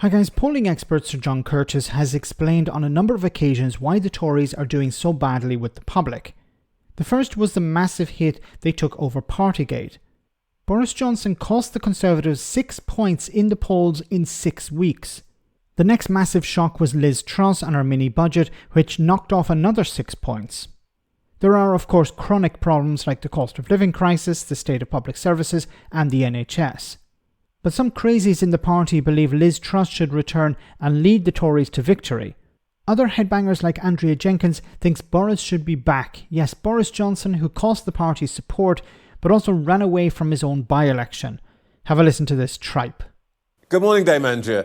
Hi guys, polling expert Sir John Curtis has explained on a number of occasions why the Tories are doing so badly with the public. The first was the massive hit they took over Partygate. Boris Johnson cost the Conservatives 6 points in the polls in 6 weeks. The next massive shock was Liz Truss and her mini budget, which knocked off another 6 points. There are of course chronic problems like the cost of living crisis, the state of public services and the NHS. But some crazies in the party believe Liz Truss should return and lead the Tories to victory. Other headbangers like Andrea Jenkyns thinks Boris should be back. Yes, Boris Johnson, who cost the party support, but also ran away from his own by-election. Have a listen to this tripe. Good morning, Dame Andrea.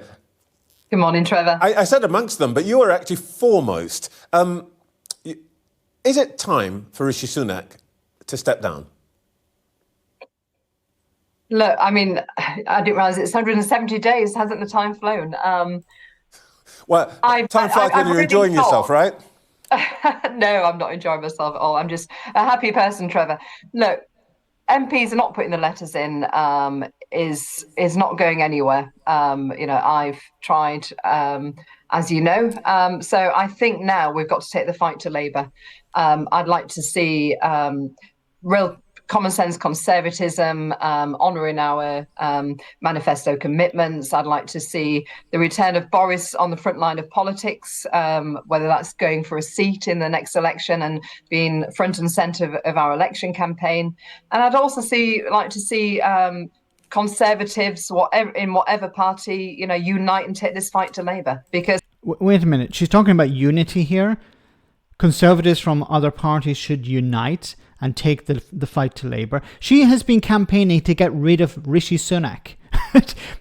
Good morning, Trevor. I said amongst them, but you are actually foremost. Is it time for Rishi Sunak to step down? Look, I mean, I didn't realise it's 170 days. Hasn't the time flown? Time flies when you're enjoying yourself, right? No, I'm not enjoying myself at all. I'm just a happy person, Trevor. Look, MPs are not putting the letters in. Is not going anywhere. I've tried, as you know. So I think now we've got to take the fight to Labour. I'd like to see real common sense conservatism, honouring our manifesto commitments. I'd like to see the return of Boris on the front line of politics, whether that's going for a seat in the next election and being front and centre of our election campaign. And I'd also like to see Conservatives, in whatever party, unite and take this fight to Labour. Because wait a minute, she's talking about unity here. Conservatives from other parties should unite and take the fight to Labour. She has been campaigning to get rid of Rishi Sunak.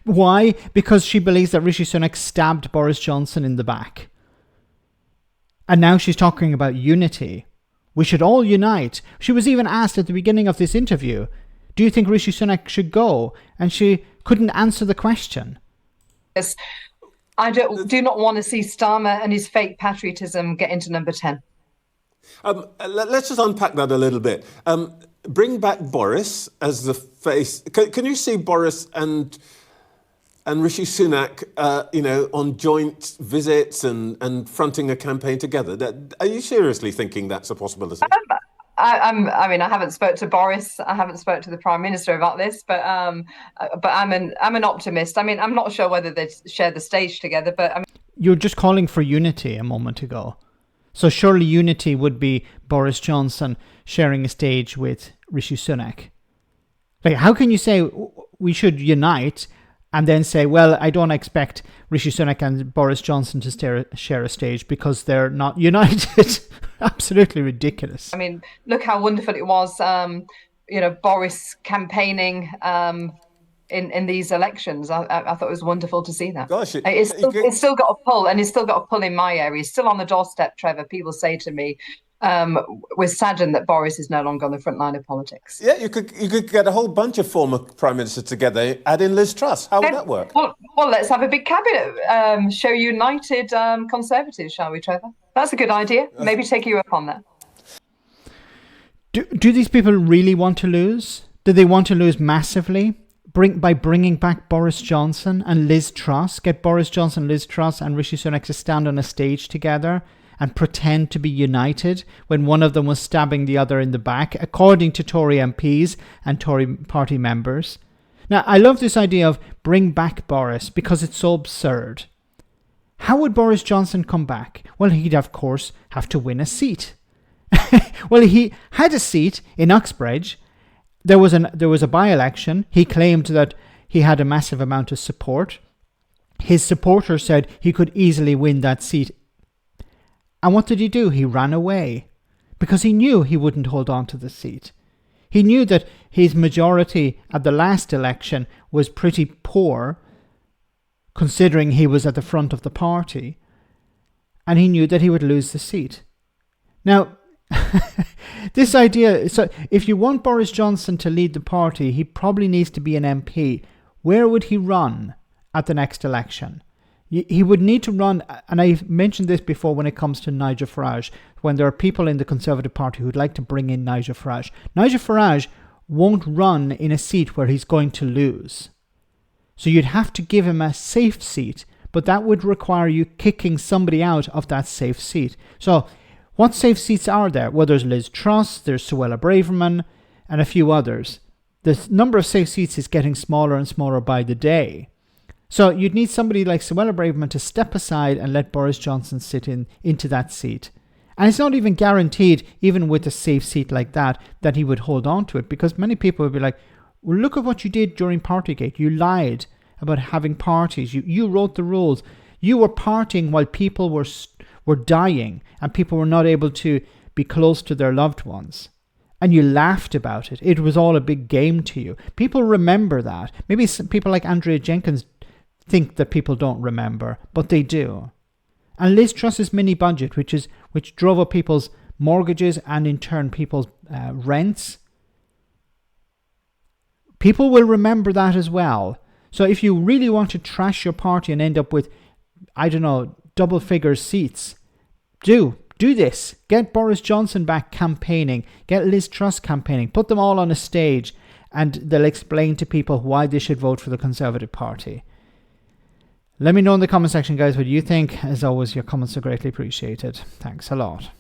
Why? Because she believes that Rishi Sunak stabbed Boris Johnson in the back. And now she's talking about unity. We should all unite. She was even asked at the beginning of this interview, do you think Rishi Sunak should go? And she couldn't answer the question. Yes, I do not want to see Starmer and his fake patriotism get into number 10. Let's just unpack that a little bit. Bring back Boris as the face. Can you see Boris and Rishi Sunak, on joint visits and fronting a campaign together? Are you seriously thinking that's a possibility? I haven't spoke to Boris. I haven't spoke to the Prime Minister about this, but I'm an optimist. I mean, I'm not sure whether they share the stage together, but you're just calling for unity a moment ago. So surely unity would be Boris Johnson sharing a stage with Rishi Sunak. Like, how can you say we should unite and then say, well, I don't expect Rishi Sunak and Boris Johnson to share a stage because they're not united? Absolutely ridiculous. I mean, look how wonderful it was, Boris campaigning in these elections. I thought it was wonderful to see that. Gosh, it's still got a pull, and it's still got a pull in my area. It's still on the doorstep, Trevor. People say to me, we're saddened that Boris is no longer on the front line of politics. Yeah, you could get a whole bunch of former Prime Ministers together, add in Liz Truss. How would that work? Well, let's have a big cabinet, show united Conservatives, shall we, Trevor? That's a good idea. Maybe take you up on that. Do these people really want to lose? Do they want to lose massively? By bringing back Boris Johnson and Liz Truss, get Boris Johnson, Liz Truss and Rishi Sunak to stand on a stage together and pretend to be united when one of them was stabbing the other in the back, according to Tory MPs and Tory party members. Now, I love this idea of bring back Boris because it's so absurd. How would Boris Johnson come back? Well, he'd, of course, have to win a seat. Well, he had a seat in Uxbridge. There was a by-election. He claimed that he had a massive amount of support. His supporters said he could easily win that seat. And what did he do? He ran away because he knew he wouldn't hold on to the seat. He knew that his majority at the last election was pretty poor, considering he was at the front of the party, and he knew that he would lose the seat. Now, this idea, so if you want Boris Johnson to lead the party, he probably needs to be an MP. Where would he run at the next election? He would need to run, and I've mentioned this before when it comes to Nigel Farage, when there are people in the Conservative Party who'd like to bring in Nigel Farage. Nigel Farage won't run in a seat where he's going to lose. So you'd have to give him a safe seat, but that would require you kicking somebody out of that safe seat. So what safe seats are there? Well, there's Liz Truss, there's Suella Braverman, and a few others. The number of safe seats is getting smaller and smaller by the day. So you'd need somebody like Suella Braverman to step aside and let Boris Johnson sit into that seat. And it's not even guaranteed, even with a safe seat like that he would hold on to it, because many people would be like, well, look at what you did during Partygate. You lied about having parties. You wrote the rules. You were partying while people were dying and people were not able to be close to their loved ones. And you laughed about it. It was all a big game to you. People remember that. Maybe some people like Andrea Jenkyns think that people don't remember, but they do. And Liz Truss's mini budget, which drove up people's mortgages and in turn people's rents, people will remember that as well. So if you really want to trash your party and end up with, I don't know, double figure seats, do this. Get Boris Johnson back campaigning. Get Liz Truss campaigning. Put them all on a stage and they'll explain to people why they should vote for the Conservative Party. Let me know in the comment section, guys, what you think. As always, your comments are greatly appreciated. Thanks a lot.